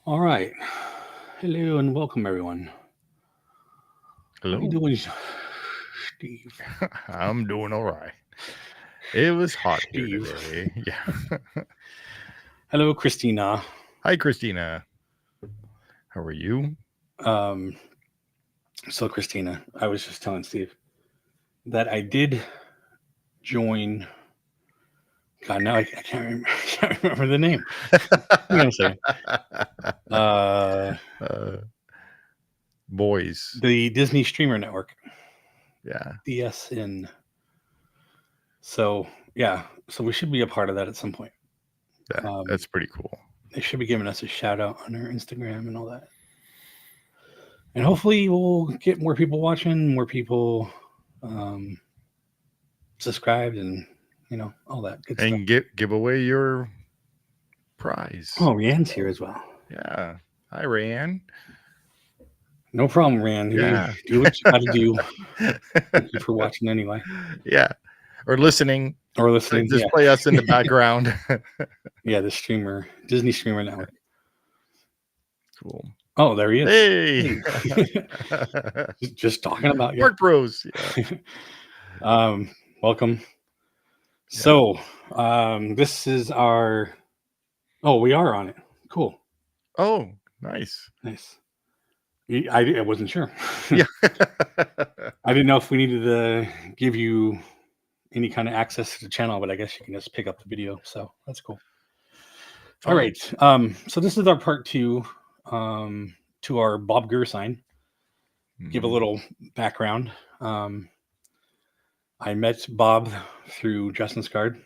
All right. Hello and welcome, everyone. How you Hello. doing, Steve? I'm doing all right. It was hot here Steve. today. Yeah. Hello, Christina. Hi, Christina. How are you? Um, so, Christina, I was just telling Steve that I did join. God, now I can't remember. I can't remember the name. I'm gonna say uh, uh, boys. the Disney Streamer Network, Yeah. DSN. So, yeah, so we should be a part of that at some point. Um, That's pretty cool. they should be giving us a shout out on our Instagram and all that. And hopefully we'll get more people watching, more people um, subscribed, and all that good stuff. And give away your prize. Oh, Rand's here as well. Yeah. Hi, Rayanne. No problem, Rand. You Yeah. do what you got to do. Thank you for watching anyway, Yeah. Or listening. or listening. Just play us in the background. Yeah, the streamer, Disney Streamer Network. Cool. Oh, there he is. Hey. Just talking about you. Work Bros. Yeah. Welcome. So, this is our. Oh, we are on it. Cool. Oh, nice. Nice. I wasn't sure. Yeah. I didn't know if we needed to give you any kind of access to the channel, but I guess you can just pick up the video. So that's cool. All right. So this is our part two to our Bob Gurr sign. Give a little background. I met Bob through Justin's card,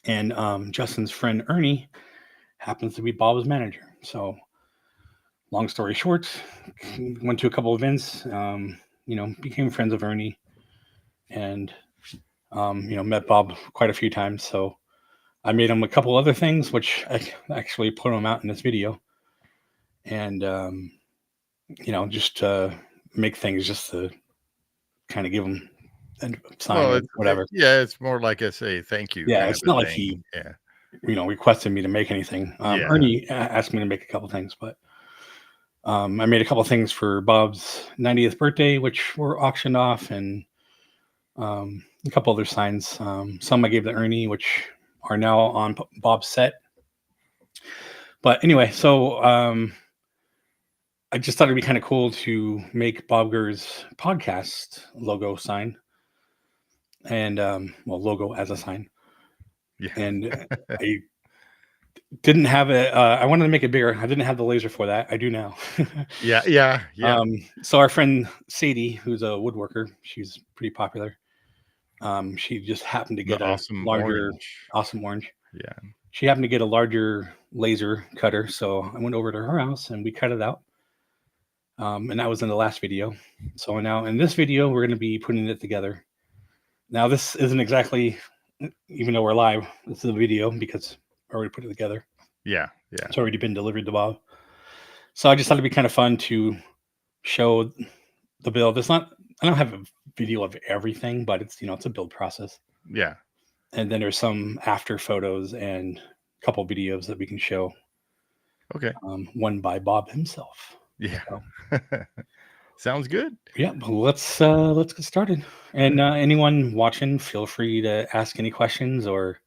and Justin's friend Ernie happens to be Bob's manager. So long story short, went to a couple events, became friends of Ernie, and met Bob quite a few times. So I made him a couple other things, which I actually put them out in this video, and just make things just to kind of give him a sign Well, or whatever. it's more like a say thank you Yeah, kind of it's a not like thing. he Yeah. requested me to make anything. Yeah. Ernie asked me to make a couple things, but I made a couple things for Bob's 90th birthday, which were auctioned off, and a couple other signs. Some I gave to Ernie, which are now on Bob's set. But anyway, so I just thought it'd be kind of cool to make Bob Gurr's podcast logo sign, and logo as a sign. Yeah. And I didn't have it. I wanted to make it bigger. I didn't have the laser for that. I do now. Yeah. So our friend Sadie, who's a woodworker, she's pretty popular. She just happened to The get a awesome larger, orange. awesome orange. Yeah. She happened to get a larger laser cutter, so I went over to her house and we cut it out. And that was in the last video. So now in this video, we're going to be putting it together. Now this isn't exactly, even though we're live, this is a video because I already put it together. Yeah. It's already been delivered to Bob. So I just thought it'd be kind of fun to show the build. I don't have a video of everything, but it's a build process. Yeah. And then there's some after photos and a couple videos that we can show. Okay. One by Bob himself. Yeah. So, sounds good. Yeah, let's get started. And anyone watching, feel free to ask any questions or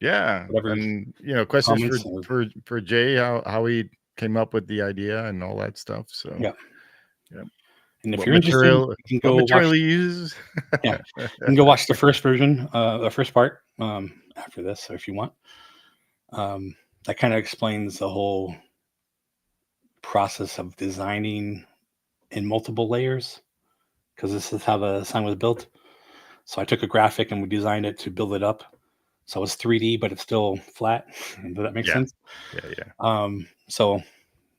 whatever. And questions or, for Jay, how he came up with the idea and all that stuff. So yeah. Yep. And if What you're interested, you can go material watch. he uses. Yeah, you can go watch the first version, the first part after this, or if you want. That kind of explains the whole process of designing in multiple layers, because this is how the sign was built. So I took a graphic and we designed it to build it up. So it's 3D, but it's still flat. Does that make sense? Yeah. So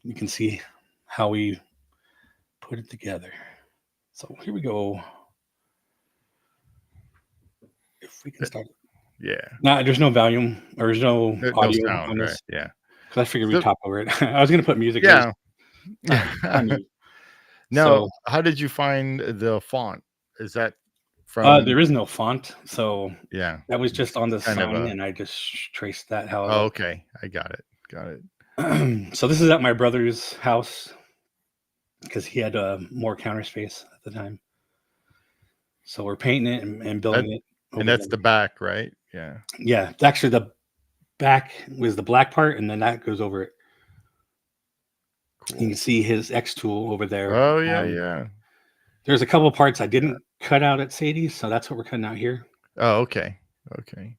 you can see how we put it together. So here we go. If we can start. Yeah. Now there's no volume or there's no audio sound, on this. right? Yeah. Because I figured we'd talk over it. I was going to put music. Yeah. So, how did you find the font? Is that from? There is no font, so Yeah, that was just on the kind sign, of and I just traced that. Oh, okay, I got it. So this is at my brother's house because he had more counter space at the time. So we're painting it and That building it and over that's there. the back, right? Yeah. Yeah, actually the back was the black part, and then that goes over it. You Cool. can see his X tool over there. Oh yeah, yeah. There's a couple of parts I didn't cut out at Sadie's, so that's what we're cutting out here. Oh, okay. Okay.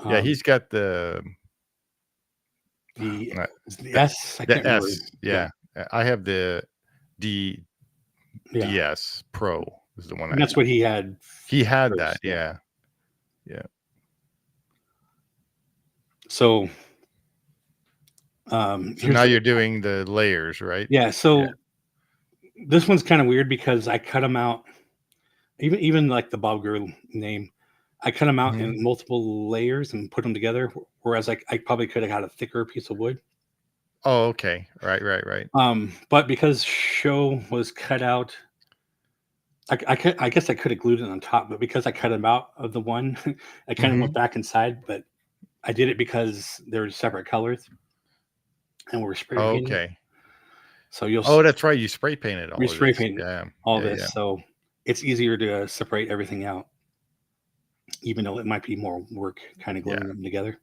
Yeah, Um, he's got the the uh, the the, S, I the can't remember. S. Yeah, Yeah. I have the D yeah, DS Pro is the one I and that's have. what he had He had that. first. Yeah. Yeah. Yeah. So So here's now the you're doing the layers, right? yeah. Yeah. So this one's kind of weird because I cut them out. Even like the Bob Gurr name, I cut them out Mhm. in multiple layers and put them together. Whereas I probably could have had a thicker piece of wood. Oh, okay. Right, right, right. But because show was cut out, I guess I could have glued it on top, but because I cut them out of the one, I kind of went Mhm. back inside. But I did it because they're separate colors and we're spray Oh, painting. okay. So you'll Oh, that's right. You spray painted we all of spray this. paint Yeah. all Yeah, this, yeah. so it's easier to separate everything out, even though it might be more work kind of Yeah. gluing them together.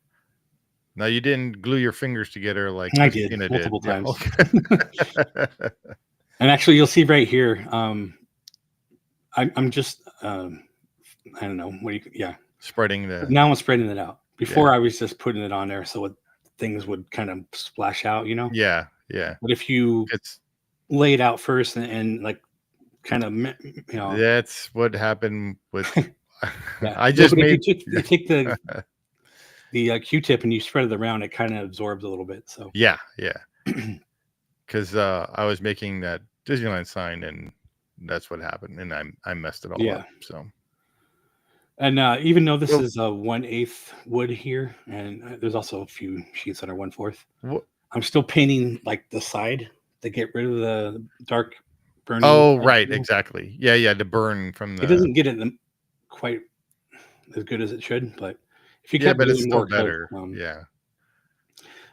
Now you didn't glue your fingers together like I did Christina did. multiple Yeah. times. Okay. And actually, you'll see right here. I'm just I don't know what yeah. Spreading the Now I'm spreading it out. yeah. Before I was just putting it on there so things would kind of splash out, you know. Yeah, yeah. But if you It's lay it out first and like kind of you know, that's what happened with yeah. I No, just but if made you take the Q-tip and you spread it around, it kind of absorbs a little bit. So yeah, yeah. Because I was making that Disneyland sign and that's what happened. And I messed it all yeah. up. So And even though this well, is a 1/8 wood here, and there's also a few sheets that are 1/4, wh- I'm still painting like the side to get rid of the dark burning. oh right, exactly. Yeah, yeah. The burn from It the doesn't get it quite as good as it should, but if you yeah, kept but it's doing still more coat, better. Yeah.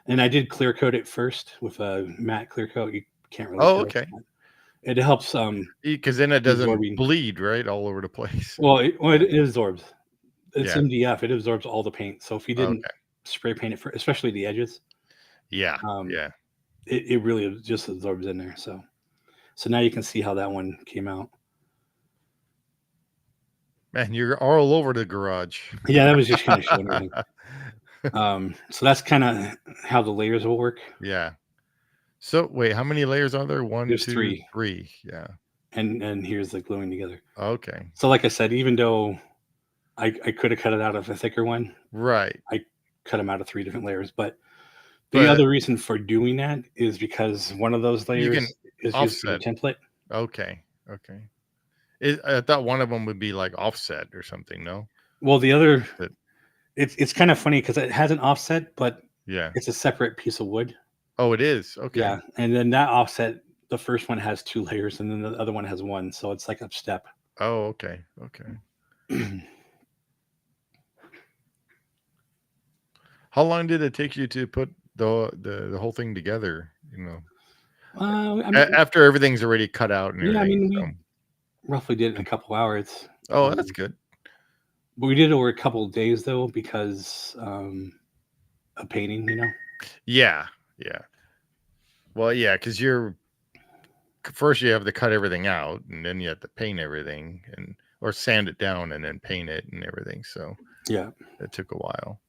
and I did clear coat it first with a matte clear coat. You can't really Oh, tell. okay. It helps Because then it doesn't absorbing. bleed, right? All over the place. Well, Yeah. it absorbs. It's Yeah. MDF. It absorbs all the paint. So if you didn't Okay. spray paint it for, especially the edges, Yeah. um, Yeah. it really just absorbs in there. So now you can see how that one came out. Man, you're all over the garage. Yeah, that was just kind of showing everything. So that's kind of how the layers will work. Yeah. So wait, how many layers are there? One, There's two, three, three. Yeah. and here's the gluing together. Okay. So like I said, even though I could have cut it out of a thicker one, Right. I cut them out of 3 different layers. But the But other reason for doing that is because one of those you can layers is used for the offset. template. Okay. Okay. I thought one of them would be like offset or something. No. Well, the other But it's kind of funny because it has an offset, but yeah. it's a separate piece of wood. Oh, it is. Okay. Yeah, and then that offset, the first one has 2 layers, and then the other one has 1, so it's like a step. Oh, okay. Okay. How long did it take you to put the whole thing together? You know, I mean, after everything's already cut out and yeah, I everything. mean, So. we roughly did it in a couple hours. Oh, that's good. But we did it over a couple of days though because of painting, you know. Yeah. Yeah. Well, yeah, because first you have to cut everything out, and then you have to paint everything, or sand it down and then paint it and everything. So Yeah, it took a while.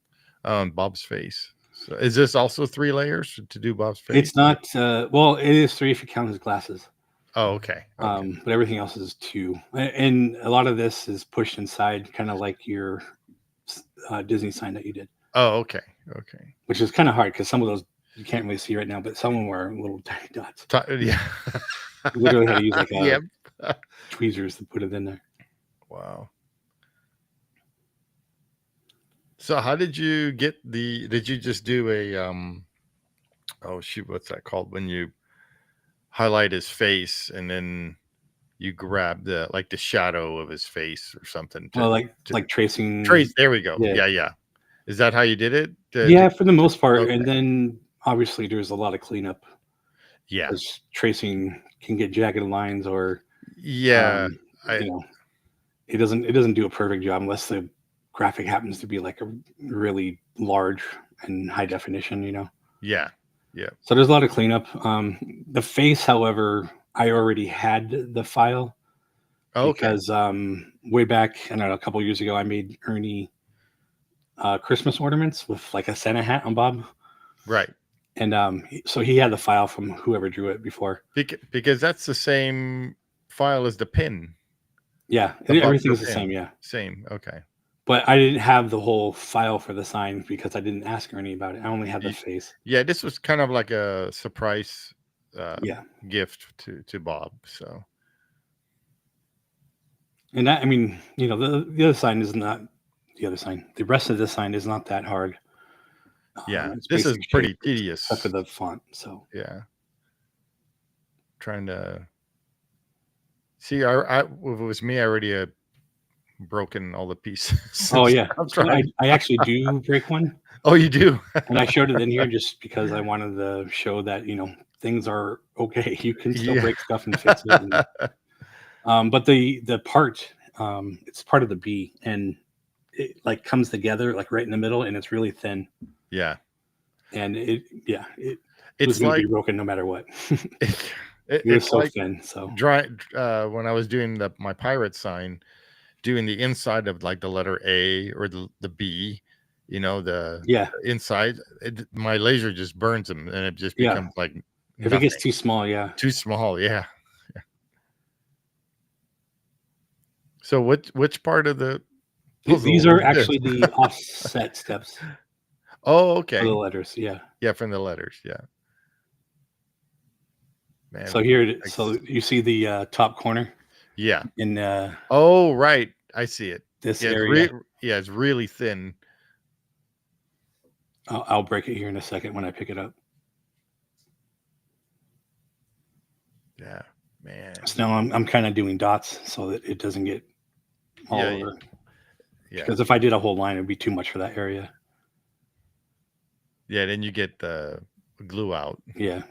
Bob's face. So is this also 3 layers to do Bob's face? it's not. Well, it is 3 if you count his glasses. Oh, okay. Okay. But everything else is 2, and a lot of this is pushed inside, kind of like your Disney sign that you did, Oh, okay. Okay. which is kind of hard because some of those you can't really see right now, but some of them are little tiny dots. Yeah. You literally had to use like Yep. tweezers to put it in there. Wow. So how did you get did you just do a oh shoot, what's that called when you highlight his face and then you grab the shadow of his face or something Well, to like tracing. trace? There we go. Yeah. Yeah, yeah. Is that how you did it? Yeah, for the most part. Okay. And then obviously there's a lot of cleanup Yeah. because tracing can get jagged lines or Yeah. I you know it doesn't do a perfect job unless the graphic happens to be like a really large and high definition, yeah. Yeah. So there's a lot of cleanup. The face, however, I already had the file Okay. because way back, I don't know, a couple years ago, I made Ernie Christmas ornaments with like a Santa hat on Bob, Right. and so he had the file from whoever drew it before. Because that's the same file as the pin. Yeah, The Buckner everything's the pin. same. Yeah, Same. Okay. but I didn't have the whole file for the sign because I didn't ask Ernie about it. I only had the Y- face. Yeah, this was kind of like a surprise Yeah, gift to Bob. So and that, I mean, the other sign is not the other sign. The rest of the sign is not that hard. yeah, It's this is basic shape, pretty except for tedious. the font. So Yeah, trying to see. If it was me, I already had broken all the pieces. oh yeah, I'm so trying. I actually do break one, Oh, you do? and I showed it in here just because I wanted to show that things are okay. You can still Yeah. break stuff and fix it. But the part, it's part of the B, and it like comes together like right in the middle, and it's really thin, Yeah. and it was It's going to like be broken no matter what. it, It was it's so like thin. So when I was doing my pirate sign, doing the inside of like the letter A or the B, the yeah, inside, my laser just burns them and it just yeah. becomes like If it gets nothing. too small, yeah. Too small. Yeah. So which part of the These puzzle are is this? actually the offset steps Oh, for the okay. letters. Yeah. Yeah, from the letters. Yeah. So Man. here it is. I So s- you see the top corner yeah. in Oh, right. I see it. this Yeah, area. it's really thin. I'll break it here in a second when I pick it up. Yeah. Man. So now I'm kind of doing dots so that it doesn't get all Yeah, over. yeah. Because if I did a whole line, it'd be too much for that area. Yeah, then you get the glue out. Yeah.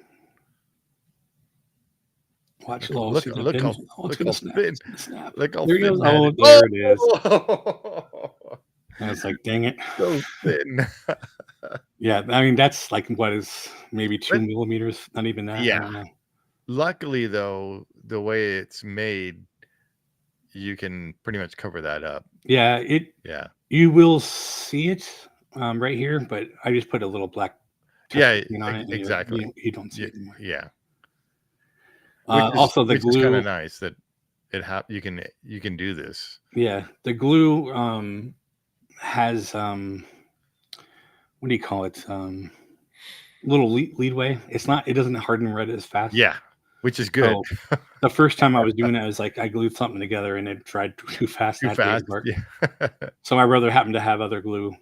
Watch. Look Oh, look see that look pin? how Oh, it's look gonna how snap. thin It's gonna snap. look how There he goes. thin that Oh, is. there it is. Oh! I was like, dang it. So thin. Yeah, I mean that's like what is maybe But 2 millimeters, not even that. I yeah, don't know. luckily though, the way it's made, you can pretty much cover that up. Yeah, Yeah. you will see it right here, but I just put a little black texture Yeah, paint on it, and exactly. you don't see Yeah, it anymore. yeah. Which is Also, the which is kind glue. of nice that you can do this. Yeah, the glue has what do you call it? Little leadway. It's not. It doesn't harden red as fast. Yeah, which is good. So the first time I was doing it, I was like, I glued something together and it dried too fast Too and I had to take it fast. apart. Yeah. So my brother happened to have other glue.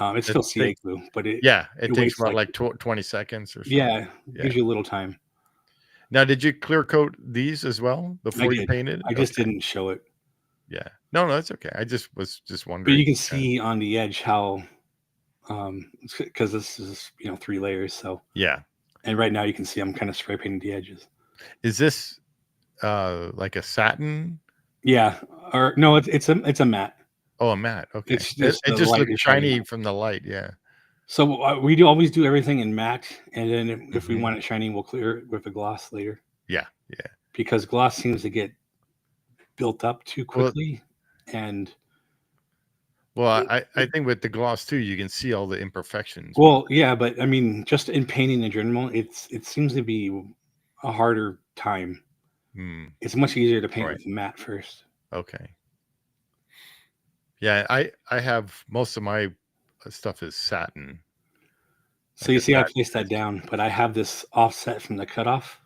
It's It still CA take glue, but it Yeah, it it takes waits about like, like 20 seconds or something. yeah, Yeah. gives you a little time. Now, did you clear coat these as well I before you did. painted? I just Okay. didn't show it, Yeah. No, that's okay. I just was just but wondering. you can Yeah. see on the edge how because this is 3 layers. So Yeah. and right now you can see I'm kind of spray painting the edges. Is this like a satin? Yeah, or no, it's a matte. Oh, a matte. Okay. It's It, just it the just light looks is shining shiny on. from the light. Yeah. So we do always do everything in matte, and then if we Hmm. want it shiny, we'll clear it with a gloss later Yeah. Yeah. because gloss seems to get built up too Well, quickly, and well, it, I it think with the gloss too, you can see all the imperfections. well, yeah, but I mean, just in painting in general, it seems to be a harder time. Hmm. It's much easier to paint Right. with matte first. Okay. Yeah. I have most of my stuff is satin, So like you a see, I satin placed that finish. down, but I have this offset from the cutoff,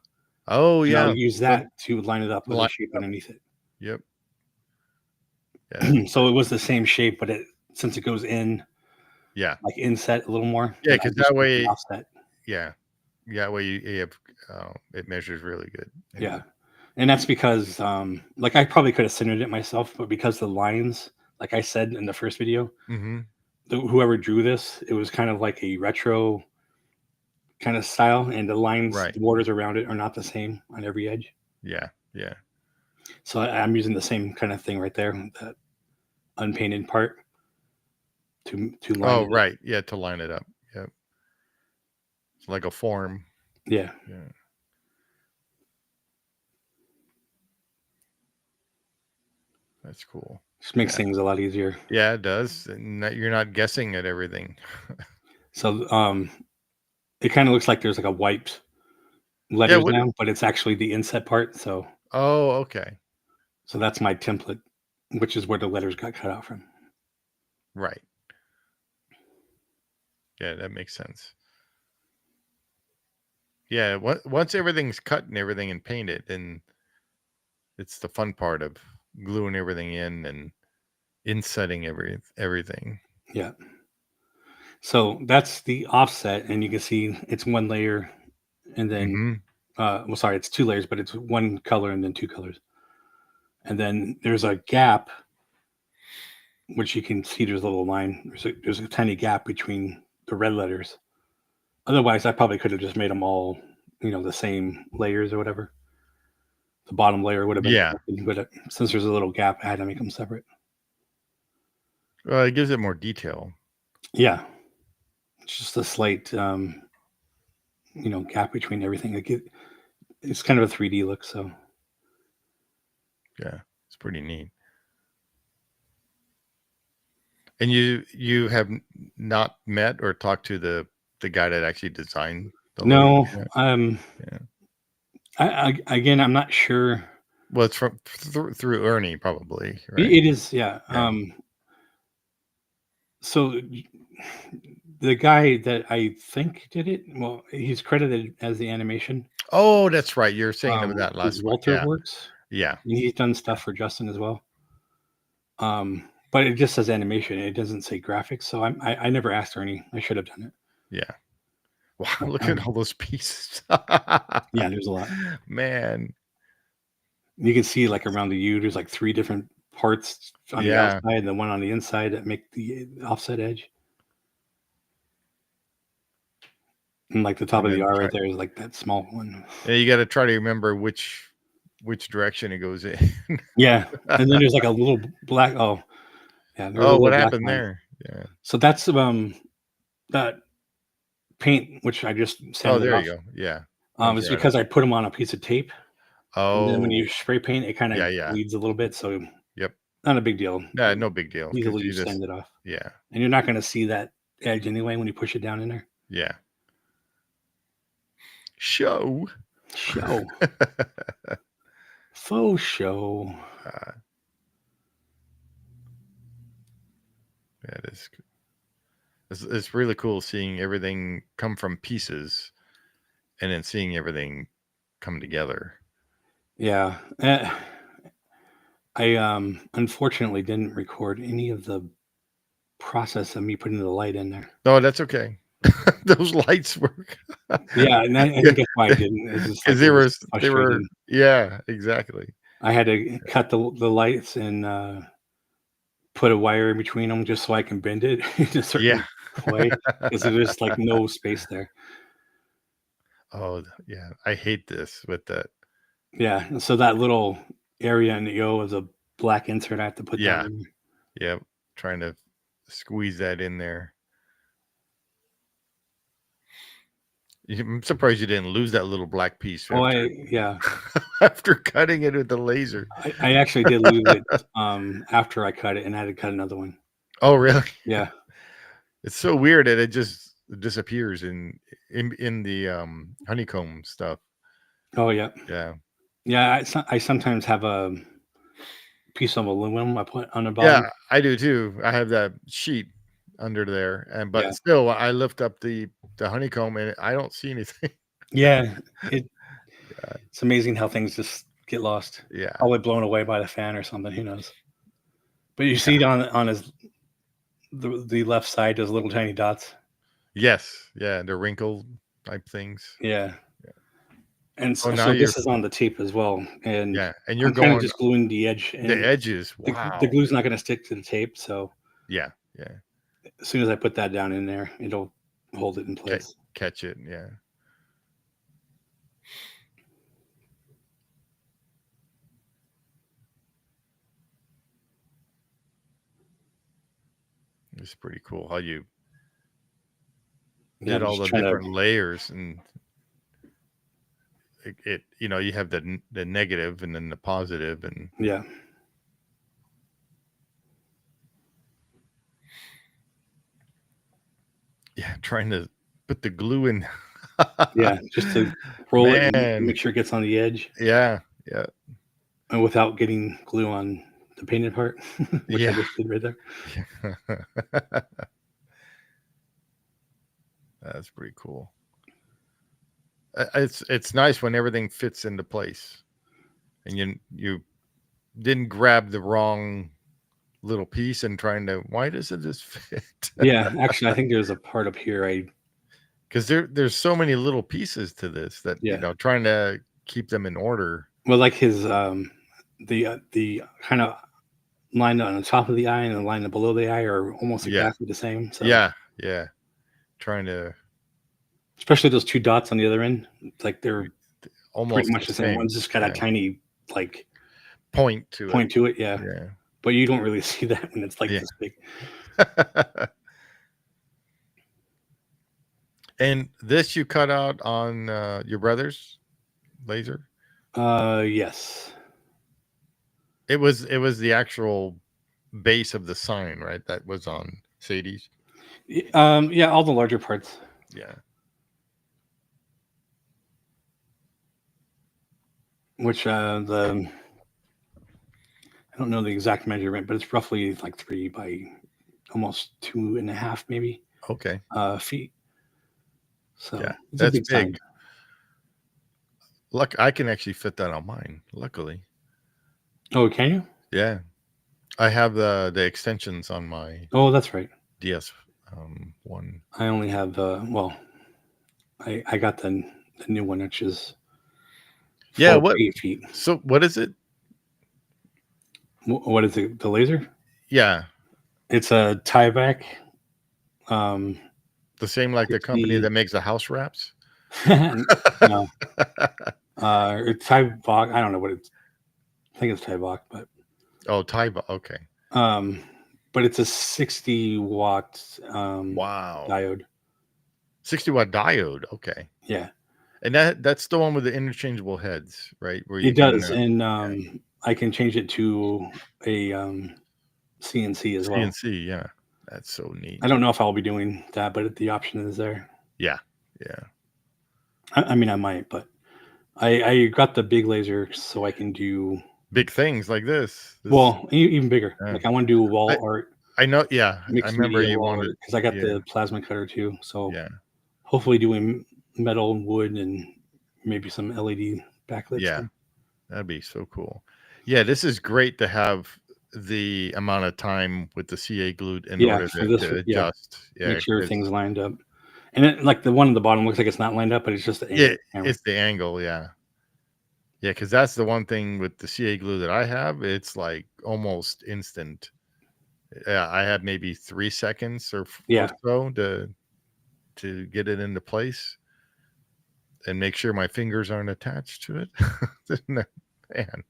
Oh and I'll yeah. use From that to line it up with the line shape up. underneath it. Yep. Yeah. So it was the same shape, but since it goes in Yeah. like inset a little more, Yeah. then I Because just that put the way, offset. yeah. Yeah. That way you have it measures really good. Yeah. Yeah, and that's because like I probably could have centered it myself, but because the lines, like I said in the first video, Hmm. whoever drew this, it was kind of like a retro kind of style, and the lines, Right. the borders around it are not the same on every edge. Yeah. Yeah. So I'm using the same kind of thing right there, that unpainted part to line Oh, it up. right. Yeah, to line it up. Yep. It's like a form. Yeah, Yeah. That's cool. just makes Yeah. things a lot easier. Yeah, it does. And that you're not guessing at everything. So it kind of looks like there's like a wiped Yeah. letters What? now, but it's actually the inset part. Oh, okay. So that's my template, which is where the letters got cut out from. Right. Yeah, that makes sense. Yeah. Once everything's cut and everything and painted, then it's the fun part of gluing everything in and insetting everything. Yeah. So that's the offset, and you can see it's one layer, and then Hmm. well, sorry, it's two layers, but it's one color and then two colors, and then there's a gap, which you can see. There's a little line. There's a tiny gap between the red letters. Otherwise, I probably could have just made them all, the same layers or whatever. The bottom layer would have been Yeah. selected, but since there's a little gap, I had to make them separate. Well, it gives it more detail. Yeah, it's just a slight, gap between everything. It's kind of a 3D look. So Yeah, it's pretty neat. And you have not met or talked to the guy that actually designed the logo no, yet? Yeah. again, I'm not sure. Well, it's from through Ernie, probably, right? It is, yeah. Yeah. So the guy that I think did it, well, he's credited as the animation. Oh, that's right. You're saying about that Is last one. Walter Yeah. Works, Yeah. and he's done stuff for Justin as well. But it just says animation. It doesn't say graphics. So I never asked Ernie. I should have done it. Yeah. Wow, look at Um, all those pieces. yeah, there's a lot. Man. You can see like around the U, there's like three different parts on the Yeah. outside and the one on the inside that make the offset edge. And like the top And of the then R try, right there is like that small one. yeah, you got to try to remember which direction it goes in. Yeah. And then there's like a little black. Oh, yeah. There's a Oh, what little black happened line. there? Yeah. So that's that paint, which I just Oh, sanded there off. you go. Yeah. It's Got it. because I put them on a piece of tape. And then when Oh, you spray paint, it kind of yeah, yeah. bleeds a little bit. So Yep. not a big deal. Yeah, no big deal because Easily you just just, sand it off. yeah, And you're not going to see that edge anyway when you push it down in there. yeah. Show. Show. Faux show. Uh, that is, it's really cool seeing everything come from pieces and then seeing everything come together. Yeah. I unfortunately didn't record any of the process of me putting the light in there. No, that's okay. Those lights work. Yeah, and I think that's why I didn't. It's just like Because it was they were, frustrating. yeah, exactly. I had to cut the lights and put a wire in between them just so I can bend it in a Yeah. certain way because there's like no space there. Oh, yeah. I hate this with that. Yeah, and so that little area in the O is a black insert I have to put down Yeah. in there. Yep. Trying to squeeze that in there. I'm surprised you didn't lose that little black piece Oh, after yeah, after cutting it with the laser. I actually did lose it after I cut it, and I had to cut another one. Oh, really? Yeah. It's so weird that it just disappears in the honeycomb stuff. Oh, yeah. Yeah. Yeah, I sometimes have a piece of aluminum I put on the Yeah, bottom. I do too. I have that sheet under there, and Yeah. but still, I lift up the honeycomb and I don't see anything. Yeah, it's amazing how things just get lost. Yeah. Probably blown away by the fan or something, who knows? But you Yeah. see it on his the left side, those little tiny dots. Yes. Yeah. The wrinkle type things. Yeah. And Oh, now so you're, this is on the tape as well, and yeah, and you're I'm kind of going just gluing the edge, the and edges. the Wow. glue's not gonna stick to the tape, so Yeah. Yeah. as soon as I put that down in there, it'll hold it in place. Catch it. Yeah. It's pretty cool how you Yeah, did I'm all just the trying to. different layers, and you know, you have the negative and then the positive, and Yeah, yeah, trying to put the glue in. yeah, just to roll it and Man, make sure it gets on the edge, yeah, yeah, and without getting glue on the painted part, which I yeah. just did right there. That's pretty cool. It's nice when everything fits into place, and you didn't grab the wrong little piece and trying to, why doesn't this fit? Yeah, actually, I think there's a part up here. Because there's so many little pieces to this that, you Yeah, know, trying to keep them in order. well, like his the kind of line on the top of the eye and the line below the eye are almost Yeah, exactly the same. So, yeah, yeah. Trying to especially those two dots on the other end, like they're pretty almost much the the same. same. One's just got a Yeah, tiny like point to it. point to it, yeah. Yeah, But you don't really see that when it's like yeah. this big. And this you cut out on your brother's laser. Yes. It was the actual base of the sign, right? That was on Sadie's. Yeah, all the larger parts, Yeah. which the I don't know the exact measurement, but it's roughly like 3 by almost 2.5 maybe Okay. feet. Yeah. So it's a That's big sign. big. Look, I can actually fit that on mine, luckily. Oh, can you? Yeah. I have the extensions on my Oh, that's right. DS one. I only have well, I got the new one, which is Yeah, 4 by what 8 feet. so what is it? What is it? The laser? Yeah. It's a tieback. Um, The same like the company 60. that makes the house wraps? No, it's Tieback. I don't know what it's. I think it's Tieback, Oh, Taiba. Okay. um, but it's a 60 watt Wow. diode. 60-watt diode. Okay. Yeah, And that's the one with the interchangeable heads, right? Where you it can does, and yeah. I can change it to a CNC as well. CNC, yeah. That's so neat. I don't know if I'll be doing that, but the option is there. Yeah. Yeah. I mean, I might, but I got the big laser so I can do Big things like this. This well even bigger. yeah. Like I want to do I wall art, I know, yeah. I mixed remember media you wall wanted art because I got yeah. the plasma cutter too. So Yeah. hopefully doing metal and wood and maybe some LED backlit Yeah. stuff. That'd be so cool. Yeah, this is great to have the amount of time with the CA glued in Yeah, order for this, to yeah, adjust. Yeah, make sure 'cause everything's lined up. And then, like the one on the bottom looks like it's not lined up, but it's just the angle yeah, of the camera. it's the angle, yeah. Yeah, because that's the one thing with the CA glue that I have. It's like almost instant. Yeah, I have maybe 3 seconds or Yeah, so to get it into place and make sure my fingers aren't attached to it. Man,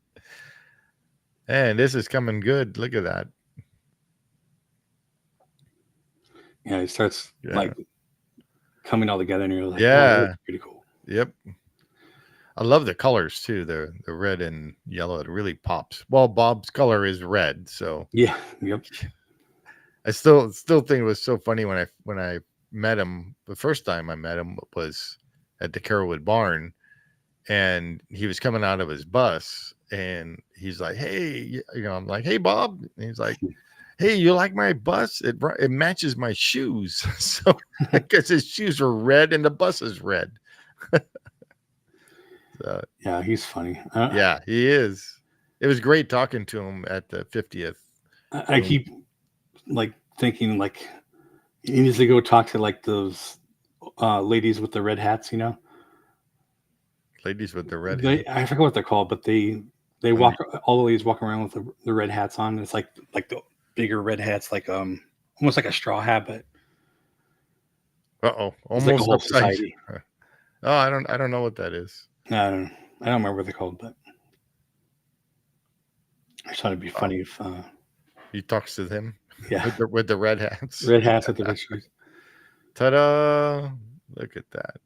and this is coming good. Look at that. yeah, it starts Yeah, like coming all together, and you're like, oh, that yeah, looks pretty cool. yep. I love the colors too. The red and yellow. It really pops. Well, Bob's color is red, so Yeah, yep. I still think it was so funny when I met him. The first time I met him was at the Carrollwood Barn, and he was coming out of his bus, and he's like, "Hey," you know, I'm like, "Hey, Bob," and he's like, "Hey, you like my bus? It matches my shoes." So because his shoes are red and the bus is red. So, Yeah, he's funny. yeah, he is. It was great talking to him at the 50th. I keep like thinking like he needs to go talk to like those ladies with the red hats, you know. Ladies with the red They hat. I forget what they're called, but they I mean, walk all the ladies walk around with the red hats on. It's like the bigger red hats, like almost like a straw hat, but uh-oh, it's like a almost whole upside. society. Oh, I don't know what that is. I don't remember what they're called, but I just thought it'd be Oh, funny if he talks to them yeah, with the red hats. red hats with the red shoes. Ta-da! Look at that.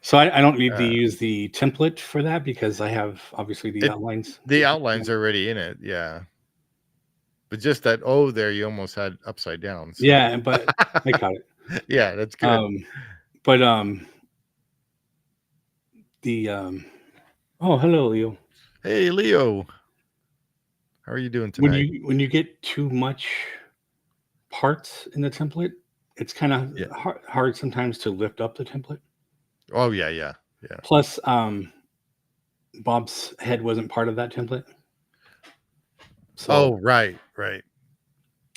So I don't need to Uh, use the template for that because I have obviously the it outlines. the outline's already in it, yeah. But just that O there, you almost had upside down. So Yeah, but I got it. yeah, that's good. Um, but the oh, hello, Leo. Hey, Leo, how are you doing tonight? When you get too much parts in the template, it's kind of Yeah. hard sometimes to lift up the template. Oh yeah, yeah, yeah. Plus, Bob's head wasn't part of that template, so Oh right, right.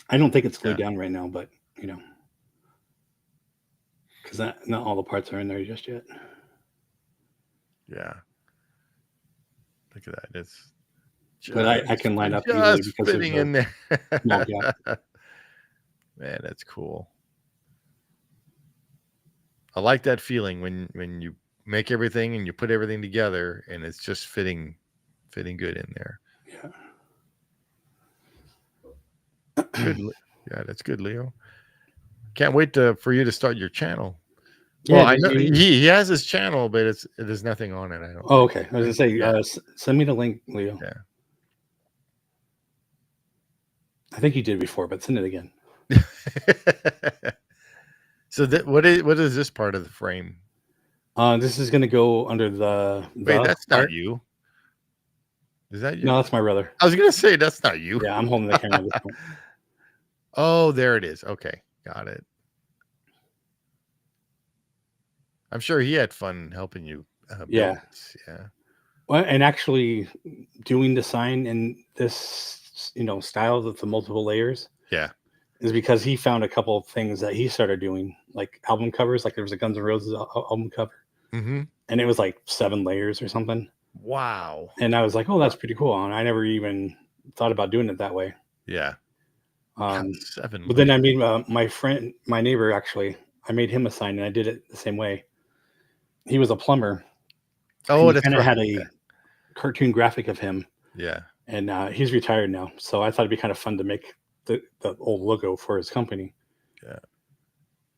I don't think it's Yeah, glued down right now. But you know, because not all the parts are in there just yet. yeah. Look at that. It's But I can line up easily just because there's fitting a in there. small gap. Man, that's cool. I like that feeling when you make everything and you put everything together and it's just fitting good in there. Yeah. Good. Yeah, that's good, Leo. Can't wait for you to start your channel. Well, Yeah. I Did know you? he has his channel, but there's nothing on it. I don't Oh, think. okay. I was gonna Right? say, Yeah, send me the link, Leo. yeah. I think you did before, but send it again. So what is this part of the frame? This is gonna go under the Wait, that's not part. you. Is that No, you? that's my brother. I was gonna say that's not you. Yeah, I'm holding the camera at this point. Oh, there it is. Okay, got it. I'm sure he had fun helping you build Yeah. this. Yeah, Well, and actually, doing the sign in this, style with the multiple layers yeah. is because he found a couple of things that he started doing, like album covers. Like there was a Guns N' Roses album cover, Mm-hmm. and it was like 7 layers or something. Wow. And I was like, "Oh, that's pretty cool." And I never even thought about doing it that way. Yeah. God, Um, 7 but then I layers. made my neighbor actually. I made him a sign, and I did it the same way. He was a plumber, and Oh, he that's kind of right. had a cartoon graphic of him, Yeah. and he's retired now. So I thought it'd be kind of fun to make the old logo for his company. Yeah.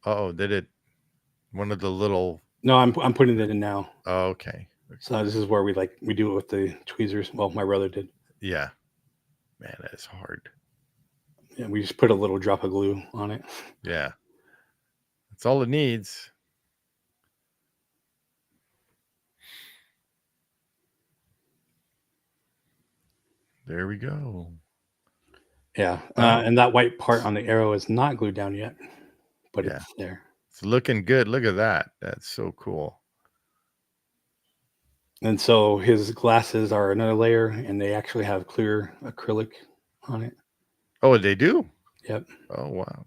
Oh, did it? One of the little. No, I'm putting it in now. Oh, okay. So this is where we do it with the tweezers. Well, my brother did. Yeah. Man, that is hard. Yeah, we just put a little drop of glue on it. Yeah. That's all it needs. There we go. Yeah, Oh, and that white part on the arrow is not glued down yet, but yeah. it's there. It's looking good. Look at that. That's so cool. And so his glasses are another layer, and they actually have clear acrylic on it. Oh, they do? Yep. Oh, wow.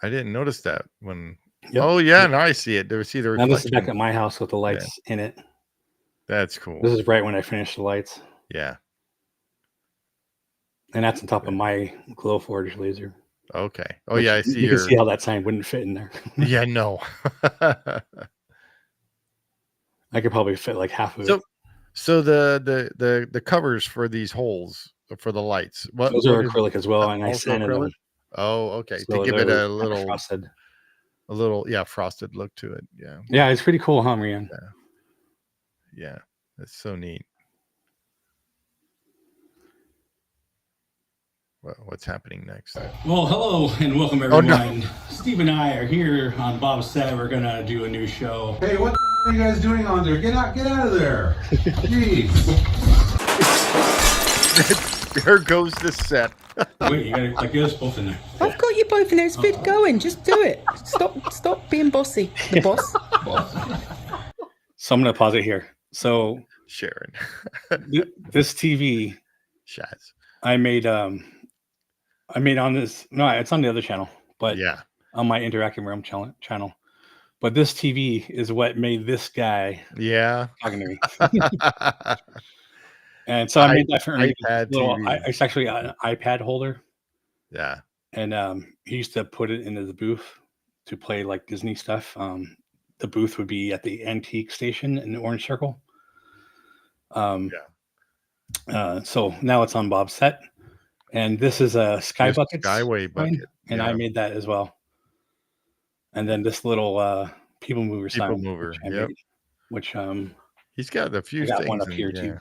I didn't notice that when. Yep. Oh, yeah. Now I see it. There see the Now this is back reflection. at my house with the Yeah. lights in it. That's This cool. is right when I finished the lights, Yeah. and that's on top Yeah. of my Glowforge laser. Okay. Oh, Which yeah. I see you can your. see how that sign wouldn't fit in there. Yeah, no. I could probably fit like half of it. So the covers for these holes for the lights. Those What are is acrylic as well, and I also sanded them, acrylic? Oh, okay. To so give they're it kind of frosted. a little yeah, frosted look to it. Yeah. Yeah, it's pretty cool, huh, Marianne? Yeah. That's so neat. What's happening next? Well, hello and welcome Oh no. everyone. Steve and I are here on Bob's set. We're gonna do a new show. Hey, what the hell are you guys doing on there? Get out of there. Jeez. There goes the set. Wait, you gotta get us both in there. I've got you both in there. It's good going. Just do it. Stop being bossy. The boss. So I'm gonna pause it here. So Sharon. this TV Shaz. I made on this. No, it's on the other channel, but Yeah. on my Interactive Realm channel. But this TV is what made this guy Yeah. talking to me. And so I made that for Ernie. iPad TV. It's actually an iPad holder, Yeah. and he used to put it in his booth to play like Disney stuff. The booth would be at the antique station in the Orange Circle. So now it's on Bob's set, and this is a Sky This Buckets Skyway sign, bucket. and I made that as well. And then this little people mover People sign, mover. which I Yep. made, which He's got a few I got things one up in- here yeah. too.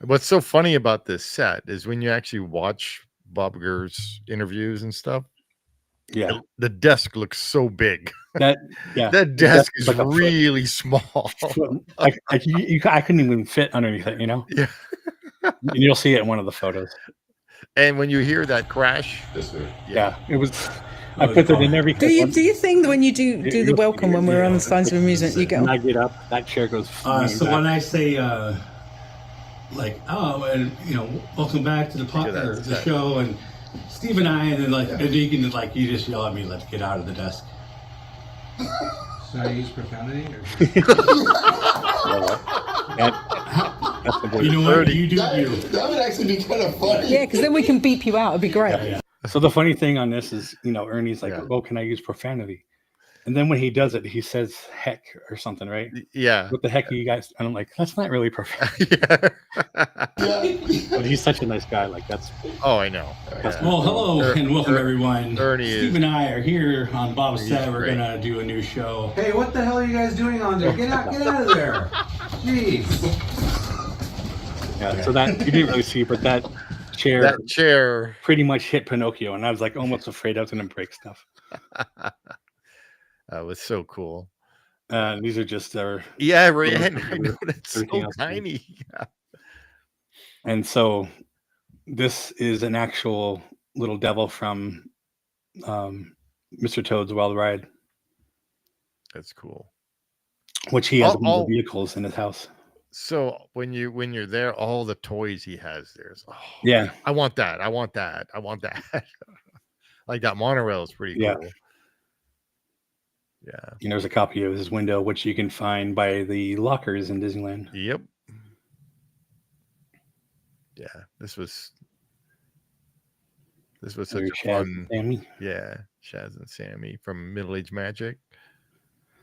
What's so funny about this set is when you actually watch Bob Gurr's interviews and stuff, Yeah, the desk looks so big. that That desk is like a foot. really small. I couldn't even fit underneath it, Yeah. And you'll see it in one of the photos. And when you hear that crash, Yeah, it was. I put it in every. Do you think that when you do the you'll- welcome when we're on the Signs of Amusement, you When go, I get up, that chair goes. So flying when back. I say, and welcome back to the Look at that the set. show, and Steve and I, and then and you can you just yell at me, let's get out of the desk. Should I use profanity? Or? That's the You know what? 30. You do That, you. that would actually be kind of funny. yeah, because then we can beep you out. It'd be great. So the funny thing on this is, Ernie's like, Yeah. "Oh, can I use profanity?" And then when he does it, he says "heck" or something, right? yeah. What the heck are you guys? And I'm like, that's not really profanity. Yeah. But he's such a nice guy. Like that's Oh, I know. That's- Yeah. Well, hello and welcome Er- everyone. Ernie Steve is- and I are here on Bob's He's set. We're great. gonna do a new show. Hey, what the hell are you guys doing on there? Get out of there! Jeez. yeah. So that you didn't really see, but that chair That chair. pretty much hit Pinocchio, and I was like almost afraid I was going to break stuff. That was so cool. These are just our, Yeah, right. Everything I know that's so else. tiny. and so this is an actual little devil from Mr. Toad's Wild Ride, That's cool. which he has All- one of all- the vehicles in his house. So when you're there, all the toys he has there's Yeah, I want that. I want that. I want that. Like that monorail is pretty Yeah. cool. Yeah. there's a copy of his window, which you can find by the lockers in Disneyland. Yep. Yeah. This was such There's a Shaz fun. and Sammy. Yeah, Shaz and Sammy from Middle Age Magic.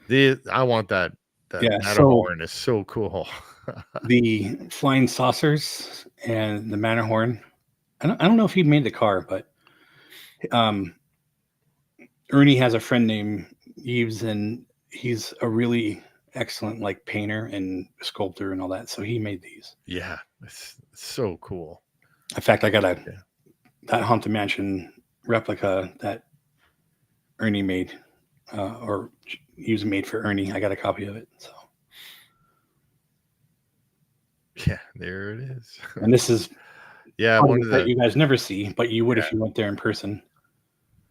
I want that. That Yeah, Matterhorn is so cool. The flying saucers and the Matterhorn. I don't know if he made the car, but Ernie has a friend named Yves, and he's a really excellent painter and sculptor and all that. So he made these. Yeah, it's so cool. In fact, I got that Haunted Mansion replica that Ernie made, or Yves made for Ernie. I got a copy of it. So, Yeah, there it is. and this is Yeah, part one of of it that the you guys never see, but you would if you went there in person.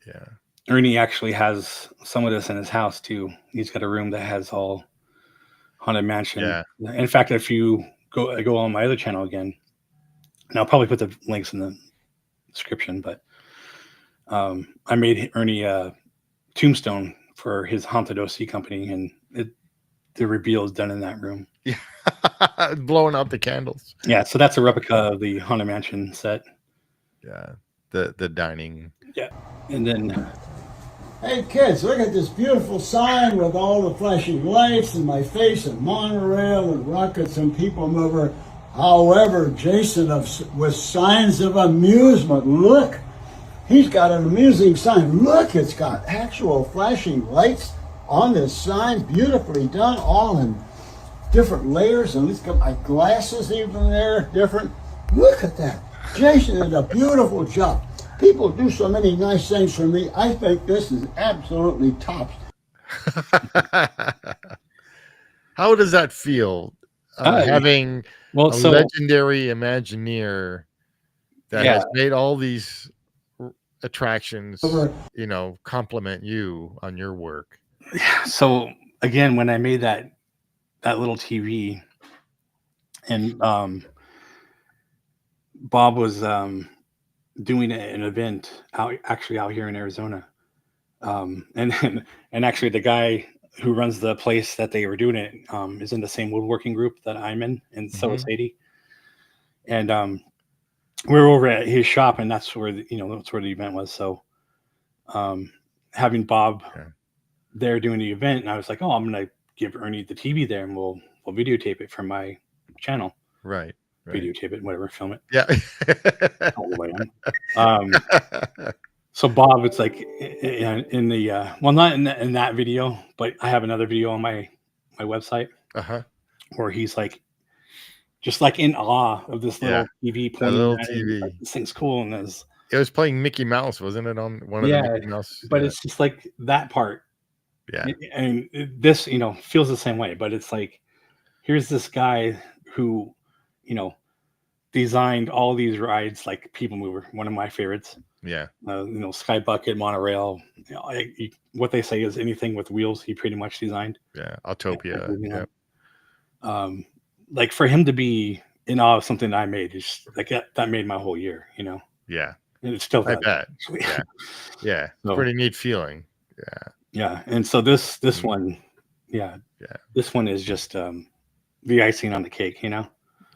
yeah. Ernie actually has some of this in his house too. He's got a room that has all Haunted Mansion. Yeah. In fact, if you go on my other channel again, and I'll probably put the links in the description, but I made Ernie a tombstone for his Haunted OC company, and the reveal is done in that room. Blowing out the candles. Yeah, so that's a replica of the Haunted Mansion set. Yeah, the dining. And then Hey kids, look at this beautiful sign with all the flashing lights and my face and monorail and rockets and people mover. However, Jason with signs of amusement. Look, he's got an amusing sign. Look, it's got actual flashing lights on this sign, beautifully done, all in different layers. And let's get my glasses even there, different. Look at that. Jason did a beautiful job. People do so many nice things for me. I think this is absolutely tops. How does that feel? Having well, a so legendary Imagineer that has made all these attractions, compliment you on your work. so again, when I made that little TV, and Bob was doing an event out here in Arizona, and actually the guy who runs the place that they were doing it is in the same woodworking group that I'm in, and so is Sadie. And we were over at his shop, and that's where the event was. So having Bob there doing the event, and I was like, oh, I'm gonna give Ernie the TV there, and we'll videotape it for my channel. Right. Videotape it, whatever, film it. Yeah. All the way on. So Bob, it's like in the well, not in that video, but I have another video on my website where he's like just like in awe of this little TV pointing little at him. Like, TV. this thing's cool, and It was playing Mickey Mouse, wasn't it? On one of the Mickey Mouse. But it's just like that part. Yeah. And this, feels the same way, but it's like, here's this guy who, designed all these rides, like People Mover, one of my favorites. Yeah. Sky Bucket, Monorail. What they say is anything with wheels, he pretty much designed. Yeah. Autopia. Yeah. Like for him to be in awe of something that I made, is like that made my whole year, Yeah. And it's still I bet. Yeah. Yeah. So, pretty neat feeling. Yeah. Yeah. And so this one, this one is just the icing on the cake,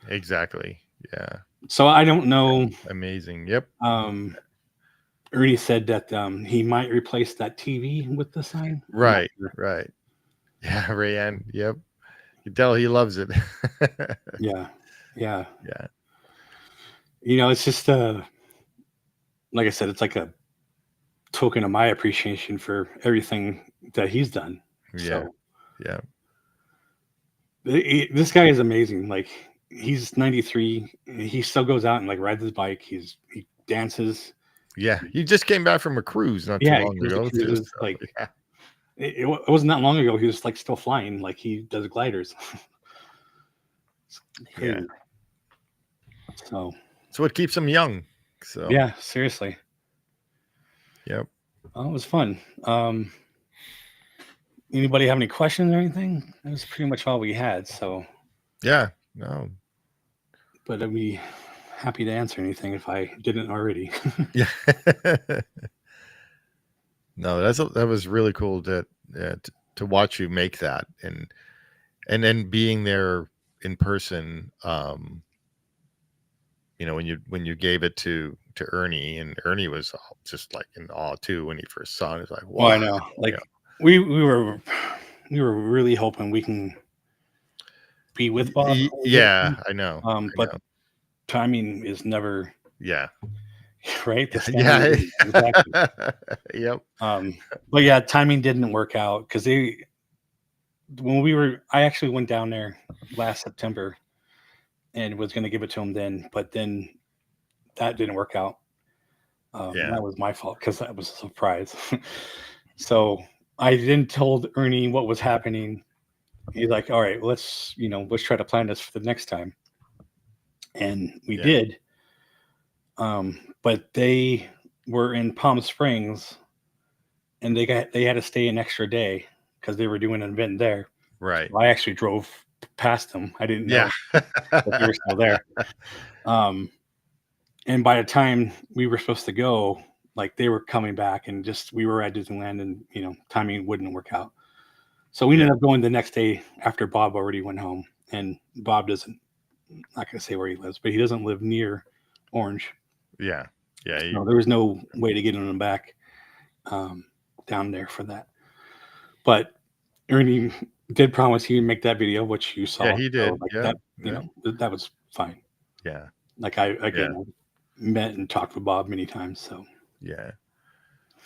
Exactly. Yeah. So I don't know. Amazing. Yep. Ernie said that he might replace that TV with the sign. Right. Right. Yeah. Rayanne. Yep. You tell he loves it. Yeah. Yeah. Yeah. It's just like I said, it's like a token of my appreciation for everything that he's done. Yeah. So, yeah. This guy is amazing. Like, he's 93. He still goes out and like rides his bike. He dances. Yeah. He just came back from a cruise not too long ago. It wasn't that long ago. He was like still flying. Like, he does gliders. Yeah. So it keeps him young. So yeah, seriously. Yep. Well, it was fun. Anybody have any questions or anything? That was pretty much all we had. So yeah, no. But I'd be happy to answer anything if I didn't already. Yeah. No, that was really cool to watch you make that, and then being there in person. When you gave it to Ernie, and Ernie was just like in awe too when he first saw it. He was like, wow. Well, I know. Like, we were really hoping we can be with Bob. Yeah, I know. But timing is never. Yeah. Right. Yeah. Exactly. Yep. But yeah, timing didn't work out because I actually went down there last September and was going to give it to him then, but then that didn't work out. That was my fault because that was a surprise. So I then told Ernie what was happening. He's like, all right, let's try to plan this for the next time. And we did. But they were in Palm Springs and they had to stay an extra day because they were doing an event there. Right. So I actually drove past them. I didn't know that they were still there. And by the time we were supposed to go, like, they were coming back, and just we were at Disneyland, and timing wouldn't work out. So we ended up going the next day after Bob already went home. And Bob doesn't, I'm not going to say where he lives, but he doesn't live near Orange. Yeah. Yeah. So there was no way to get him back down there for that. But Ernie did promise he would make that video, which you saw. Yeah, he did. So, like, that was fine. Yeah. Like, I met and talked with Bob many times. So yeah.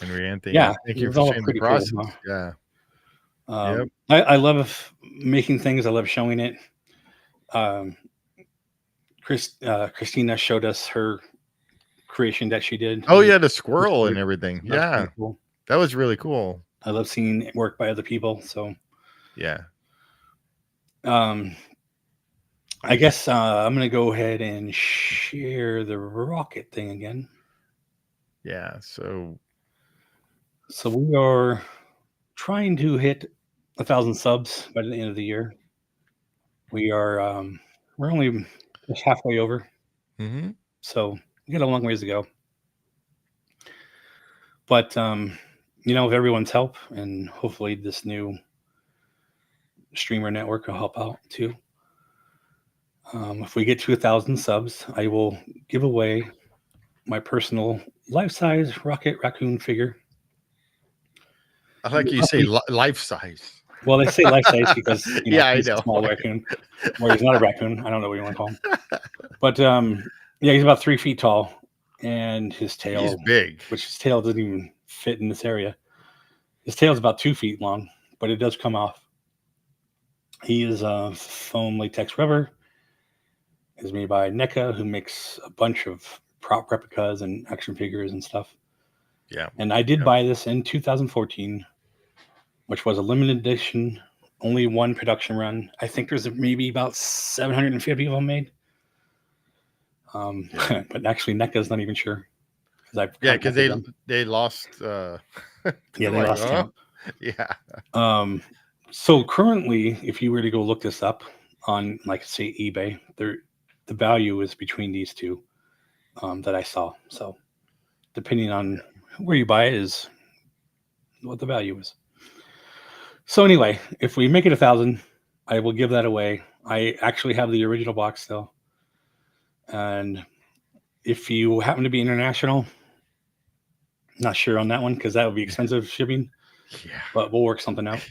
And Rianne, thank you for sharing the process. Cool, huh? Yeah. I love making things. I love showing it. Christina showed us her creation that she did. Oh yeah, the squirrel and everything. Yeah, cool. That was really cool. I love seeing it work by other people. So yeah. I guess I'm gonna go ahead and share the rocket thing again. Yeah. So we are trying to hit 1,000 subs by the end of the year. We are we're only just halfway over. Mm-hmm. So we got a long ways to go. But with everyone's help, and hopefully this new streamer network will help out too. If we get to 1,000 subs, I will give away my personal life-size Rocket Raccoon figure. I like you say life size. Well, they say life size because Yeah, I he's a know. small raccoon, or he's not a raccoon. I don't know what you want to call him. But yeah, he's about 3 feet tall, and his He's tail, big. which his tail doesn't even fit in this area. His tail is about 2 feet long, but it does come off. He is a foam latex rubber. Is made by NECA, who makes a bunch of prop replicas and action figures and stuff. Yeah. And I did buy this in 2014, which was a limited edition, only one production run. I think there's maybe about 750 of them made. But actually, NECA's not even sure. Yeah, because they lost. Yeah, they lost count. Yeah. So currently, if you were to go look this up on, like, say, eBay, the value is between these two that I saw. So depending on where you buy it is what the value is. So anyway, if we make it 1,000, I will give that away. I actually have the original box still. And if you happen to be international, not sure on that one because that would be expensive shipping. Yeah. But we'll work something out.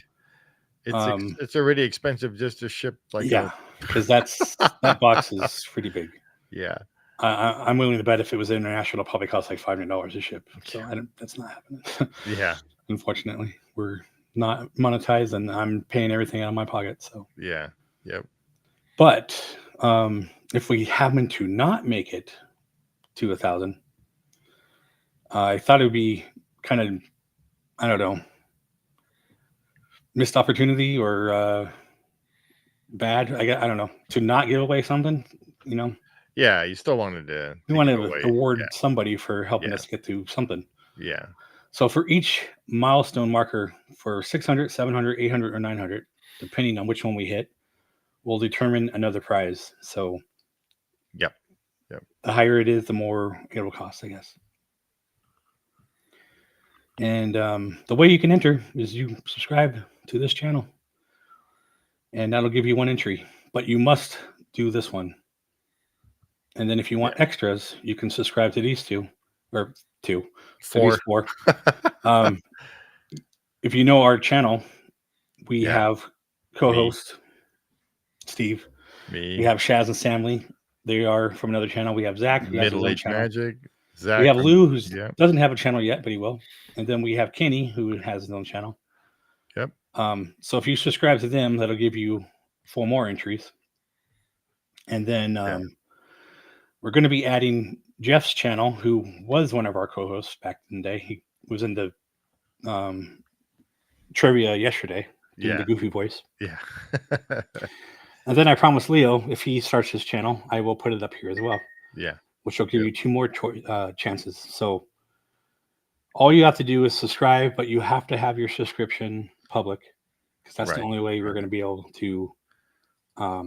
It's already expensive just to ship because that box is pretty big. Yeah. I'm willing to bet if it was international, it'll probably cost like $500 to ship. So that's not happening. Yeah. Unfortunately, we're not monetized, and I'm paying everything out of my pocket. So yeah. Yep. But if we happen to not make it to 1,000, I thought it would be kind of, I don't know, missed opportunity or bad. I don't know, to not give away something. Yeah, you still wanted to. You want to award somebody for helping us get to something. Yeah. So for each milestone marker for 600, 700, 800, or 900, depending on which one we hit, we'll determine another prize. So Yep. The higher it is, the more it will cost, I guess. And the way you can enter is you subscribe to this channel, and that'll give you one entry. But you must do this one. And then if you want extras, you can subscribe to these two, or two, four. To these four. If you know our channel, we have co-host Steve. Me. We have Shaz and Samley. They are from another channel. We have Zach. Middle Age Magic. Zach. We have Lou, who doesn't have a channel yet, but he will. And then we have Kenny, who has his own channel. Yep. So if you subscribe to them, that'll give you 4 more entries. And then we're going to be adding Jeff's channel, who was one of our co-hosts back in the day. He was in the trivia yesterday, doing the goofy voice. Yeah. And then I promised Leo, if he starts his channel, I will put it up here as well. Yeah. Which will give you 2 more chances. So all you have to do is subscribe, but you have to have your subscription public, because that's the only way we're going to be able to. Oh,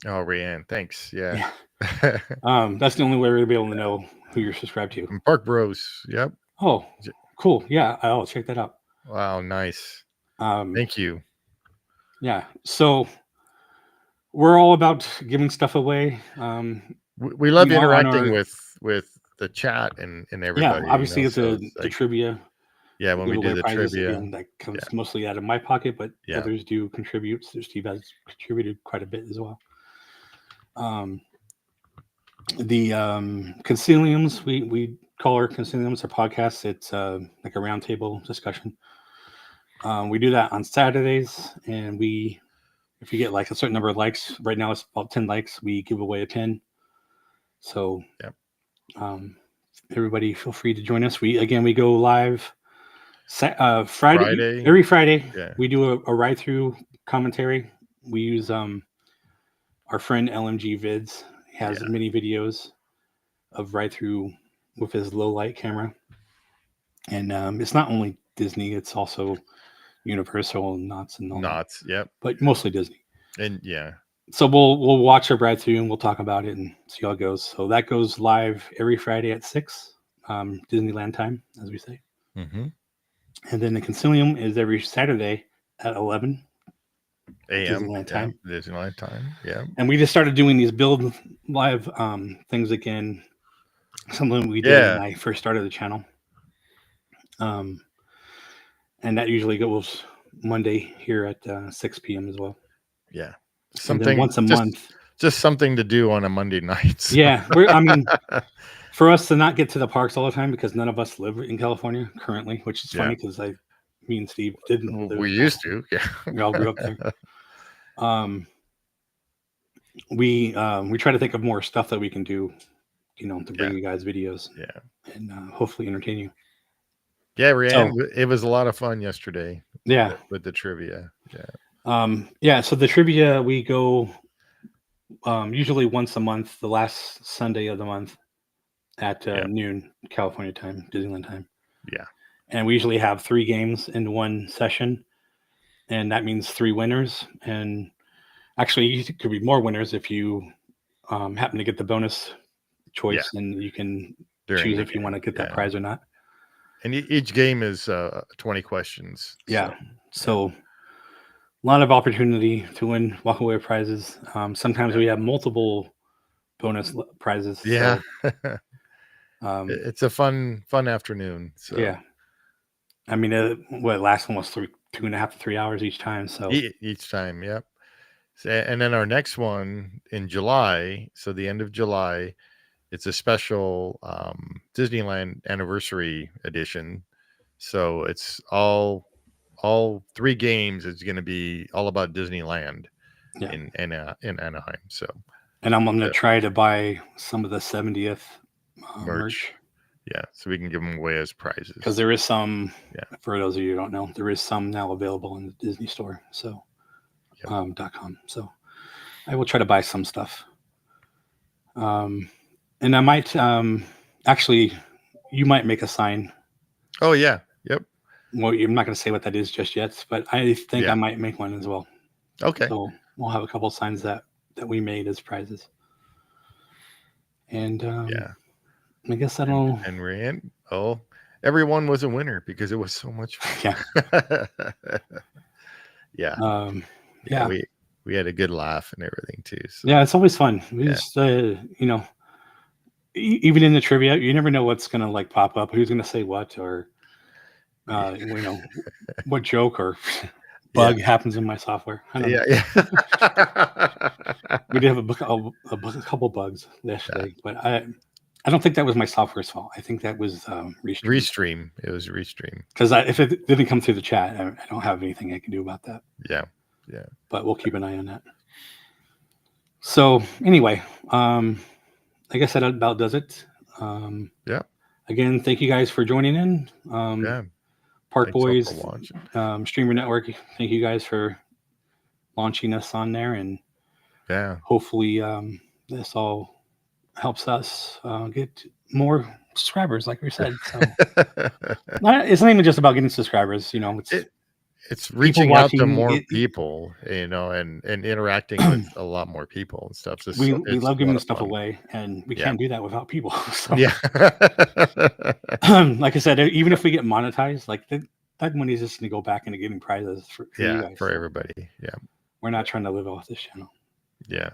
Rianne, thanks. Yeah. That's the only way we're going to be able to know who you're subscribed to. Park Bros. Yep. Oh, cool. Yeah, I'll check that out. Wow, nice. Thank you. Yeah. So we're all about giving stuff away. We love interacting with the chat and everybody. Yeah, obviously it's the trivia. Yeah, when we do the trivia, again, that comes mostly out of my pocket, but others do contribute. So Steve has contributed quite a bit as well. The Conciliums, we call our Conciliums, our podcast. It's like a roundtable discussion. We do that on Saturdays, and if you get like a certain number of likes, right now it's about 10 likes, we give away a pin. So everybody feel free to join us. We go live Friday. Every Friday. We do a ride through commentary. We use our friend LMG Vids. He has many videos of ride through with his low light camera. And it's not only Disney, it's also Universal and Knott's and all that. Yep. But mostly Disney. And so we'll watch a ride through and we'll talk about it and see how it goes. So that goes live every Friday at 6 Disneyland time, as we say. Mm-hmm. And then the Concilium is every Saturday at 11 a.m. Disneyland time. Disneyland time. Yeah. And we just started doing these build live things again. Something we did when I first started the channel. and that usually goes Monday here at 6 p.m. as well. Yeah. And then Something once a just month. just something to do on a Monday night. So. Yeah, I mean, for us to not get to the parks all the time because none of us live in California currently, which is funny because me and Steve didn't live. We used to. Yeah. We all grew up there. We try to think of more stuff that we can do, to bring you guys videos. Yeah. And hopefully entertain you. Yeah, Rianne, it was a lot of fun yesterday. Yeah. With the trivia. Yeah. So the trivia, we go usually once a month, the last Sunday of the month at noon California time, Disneyland time. Yeah. And we usually have 3 games in one session, and that means 3 winners. And actually, it could be more winners if you happen to get the bonus choice, and you can choose if you want to get that prize or not. And each game is 20 questions. Yeah. So a lot of opportunity to win walk away prizes. Sometimes we have multiple bonus prizes. Yeah. So, it's a fun afternoon. So yeah. I mean, last one was 2.5 to 3 hours each time. So each time. Yep. And then our next one in July. So the end of July, it's a special Disneyland anniversary edition. So it's all 3 games is going to be all about Disneyland in Anaheim. So, and I'm going to try to buy some of the 70th merch. Yeah, so we can give them away as prizes. Because there is some, for those of you who don't know, there is some now available in the Disney store. So, .com. So I will try to buy some stuff. And I might actually, you might make a sign. Oh yeah. Yep. Well, I'm not going to say what that is just yet, but I think I might make one as well. Okay. So we'll have a couple of signs that we made as prizes. And I guess I don't know. And Rianne, everyone was a winner because it was so much fun. Yeah. Yeah. We had a good laugh and everything too. So. Yeah, it's always fun. We just, even in the trivia, you never know what's going to pop up, who's going to say what, or what joke or bug happens in my software. I don't know. We did have a couple bugs yesterday, but I don't think that was my software's fault. I think that was Restream. Restream. It was Restream. Because if it didn't come through the chat, I don't have anything I can do about that. Yeah. But we'll keep an eye on that. So anyway, I guess that about does it. Again, thank you guys for joining in. Park Boys, Streamer Network, thank you guys for launching us on there. And hopefully this all helps us get more subscribers, like we said. So it's not even just about getting subscribers, it's reaching out to more people, and interacting with a lot more people and stuff. So we love giving stuff away, and we can't do that without people. So. Yeah. Like I said, even if we get monetized, that money is just going to go back into getting prizes for you guys. For everybody. Yeah. We're not trying to live off this channel. Yeah.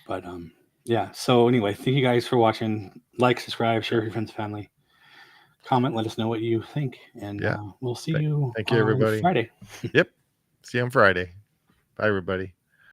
But so anyway, thank you guys for watching. Like, subscribe, share with your friends and family. Comment, let us know what you think, and we'll see you. Thank you, everybody. Friday. Yep. See you on Friday. Bye, everybody.